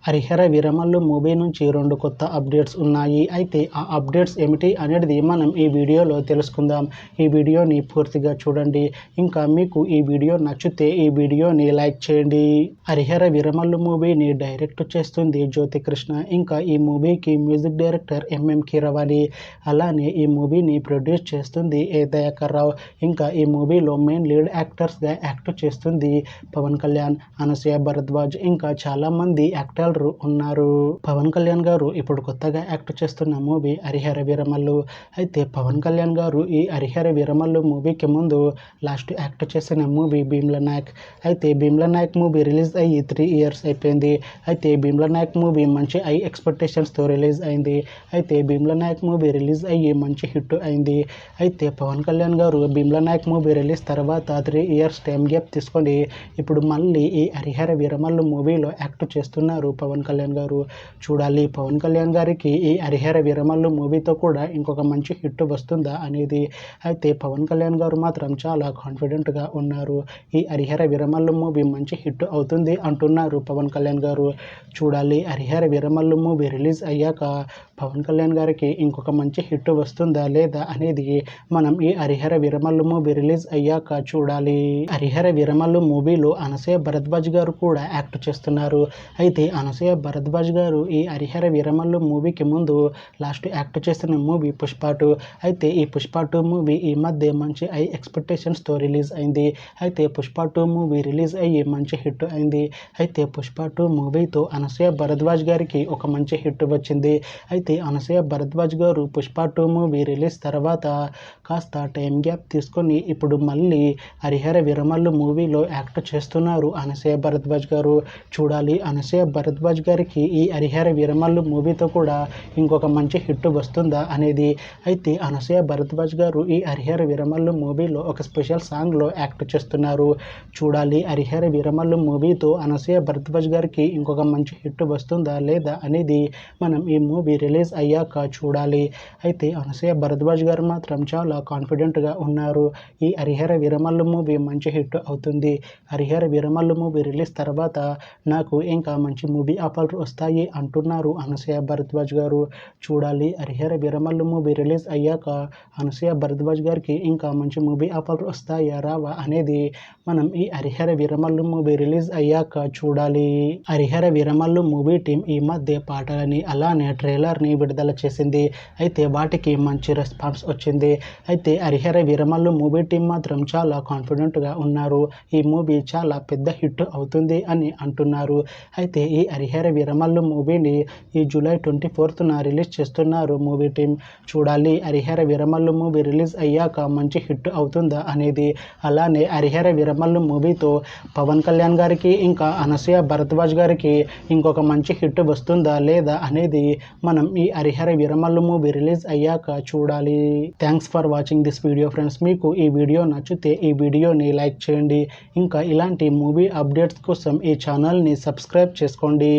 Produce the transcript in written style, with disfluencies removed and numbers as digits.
Harihara Veeramallu movie నుంచి 2 కొత్త updates ఉన్నాయి. అయితే ఆ అప్డేట్స్ ఏమిటి అనేది మనం ఈ వీడియోలో తెలుసుకుందాం. ఈ వీడియోని పూర్తిగా చూడండి. ఇంకా మీకు ఈ వీడియో నచ్చితే ఈ వీడియోని లైక్ చేయండి. హరిహర వీరమల్లు మూవీని డైరెక్ట్ చేస్తుంది జ్యోతికృష్ణ. ఇంకా ఈ మూవీకి మ్యూజిక్ డైరెక్టర్ ఎంఎం కీరవాణి. అలానే ఈ మూవీని ప్రొడ్యూస్ చేస్తుంది ఏ దయాకర్ రావు. ఇంకా ఈ మూవీలో మెయిన్ లీడ్ యాక్టర్స్గా యాక్ట్ చేస్తుంది పవన్ కళ్యాణ్, అనసూయ భరద్వాజ్, ఇంకా చాలామంది యాక్టర్లు ఉన్నారు. పవన్ కళ్యాణ్ గారు ఇప్పుడు కొత్తగా యాక్ట్ చేస్తున్న మూవీ హరిహర వీరమల్లు. అయితే పవన్ కళ్యాణ్ గారు ఈ హరిహర వీరమల్లు మూవీకి ముందు లాస్ట్ యాక్ట్ చేసిన మూవీ భీమ్లా నాయక్. అయితే భీమ్లా నాయక్ మూవీ రిలీజ్ అయ్యి 3 years అయిపోయింది. అయితే భీమ్లా నాయక్ మూవీ మంచి హై ఎక్స్పెక్టేషన్స్తో రిలీజ్ అయింది. అయితే భీమ్లా నాయక్ మూవీ రిలీజ్ అయ్యి మంచి హిట్ అయింది. అయితే పవన్ కళ్యాణ్ గారు భీమ్లా నాయక్ మూవీ రిలీజ్ తర్వాత 3 years టైం గ్యాప్ తీసుకొని ఇప్పుడు మళ్ళీ ఈ హరిహర వీరమల్లు మూవీలో యాక్ట్ చేస్తున్నారు పవన్ కళ్యాణ్ గారు. చూడాలి పవన్ కళ్యాణ్ గారికి ఈ హరిహర వీరమల్లు మూవీతో కూడా ఇంకొక మంచి హిట్ వస్తుందా అనేది. అయితే పవన్ కళ్యాణ్ గారు మాత్రం చాలా కాన్ఫిడెంట్గా ఉన్నారు. ఈ హరిహర వీరమల్లు మూవీ మంచి హిట్ అవుతుంది అంటున్నారు పవన్ కళ్యాణ్ గారు. చూడాలి హరిహర వీరమల్లు మూవీ రిలీజ్ అయ్యాక పవన్ కళ్యాణ్ గారికి ఇంకొక మంచి హిట్ వస్తుందా లేదా అనేది మనం ఈ హరిహర వీరమల్లు మూవీ రిలీజ్ అయ్యాక చూడాలి. హరిహర వీరమల్లు మూవీలో అనసూయ భరద్వాజ్ గారు కూడా యాక్ట్ చేస్తున్నారు. అయితే అనసూయ భరద్వాజ్ గారు ఈ హరిహర వీరమల్లు మూవీకి ముందు లాస్ట్ యాక్ట్ చేసిన మూవీ పుష్ప 2. అయితే ఈ పుష్ప 2 మూవీ ఈ మధ్య మంచి హై ఎక్స్పెక్టేషన్స్తో రిలీజ్ అయింది. అయితే పుష్ప 2 మూవీ రిలీజ్ అయ్యి మంచి హిట్ అయింది. అయితే పుష్ప 2 మూవీతో అనసూయ భరద్వాజ్ గారికి ఒక మంచి హిట్ వచ్చింది. అయితే అనసూయ భరద్వాజ్ గారు పుష్ప 2 మూవీ రిలీజ్ తర్వాత కాస్త టైం గ్యాప్ తీసుకొని ఇప్పుడు మళ్ళీ హరిహర వీరమల్లు మూవీలో యాక్ట్ చేస్తున్నారు అనసూయ భరద్వాజ్ గారు. చూడాలి అనసూయ భరద్వాజ్ గారికి ఈ హరిహర వీరమల్లు మూవీతో కూడా ఇంకొక మంచి హిట్ వస్తుందా అనేది. అయితే అనసూయ భరద్వాజ్ గారు ఈ హరిహర వీరమల్లు మూవీలో ఒక స్పెషల్ సాంగ్లో యాక్ట్ చేస్తున్నారు. చూడాలి హరిహర వీరమల్లు మూవీతో అనసూయ భరద్వాజ్ గారికి ఇంకొక మంచి హిట్ వస్తుందా లేదా అనేది మనం ఈ మూవీ రిలీజ్ అయ్యాక చూడాలి. అయితే అనసూయ భరద్వాజ్ గారు మాత్రం చాలా కాన్ఫిడెంట్గా ఉన్నారు. ఈ హరిహర వీరమల్లు మూవీ మంచి హిట్ అవుతుంది. హరిహర వీరమల్లు మూవీ రిలీజ్ తర్వాత నాకు ఇంకా మంచి మూవీ ఆఫర్లు వస్తాయి అంటున్నారు అనసూయ భరద్వాజ్ గారు. చూడాలి హరిహర వీరమల్లు మూవీ రిలీజ్ అయ్యాక అనసూయ భరద్వాజ్ గారికి ఇంకా మంచి మూవీ ఆఫర్లు వస్తాయా రావా అనేది మనం ఈ హరిహర వీరమల్లు మూవీ రిలీజ్ అయ్యాక చూడాలి. హరిహర వీరమల్లు మూవీ టీం ఈ మధ్య పాటలని అలానే ట్రైలర్ని విడుదల చేసింది. అయితే వాటికి మంచి రెస్పాన్స్ వచ్చింది. అయితే హరిహర వీరమల్లు మూవీ టీం మాత్రం చాలా కాన్ఫిడెంట్గా ఉన్నారు. ఈ మూవీ చాలా పెద్ద హిట్ అవుతుంది అని అంటున్నారు. అయితే ఈ హరిహర వీరమల్లు మూవీని ఈ July 24న రిలీజ్ చేస్తున్నారు మూవీ టీం. చూడాలి హరిహర వీరమల్లు మూవీ రిలీజ్ అయ్యాక మంచి హిట్ అవుతుందా అనేది. అలానే హరిహర వీరమల్లు మూవీతో పవన్ కళ్యాణ్ గారికి ఇంకా అనసూయ భరద్వాజ్ గారికి ఇంకొక మంచి హిట్ వస్తుందా లేదా అనేది మనం ఈ హరిహర వీరమల్లు మూవీ రిలీజ్ అయ్యాక చూడాలి. Thanks for watching this video friends. మీకు ఈ వీడియో నచ్చితే ఈ వీడియోని లైక్ చేయండి. ఇంకా ఇలాంటి మూవీ అప్డేట్స్ కోసం ఈ ఛానల్ని సబ్స్క్రైబ్ చేసుకోండి.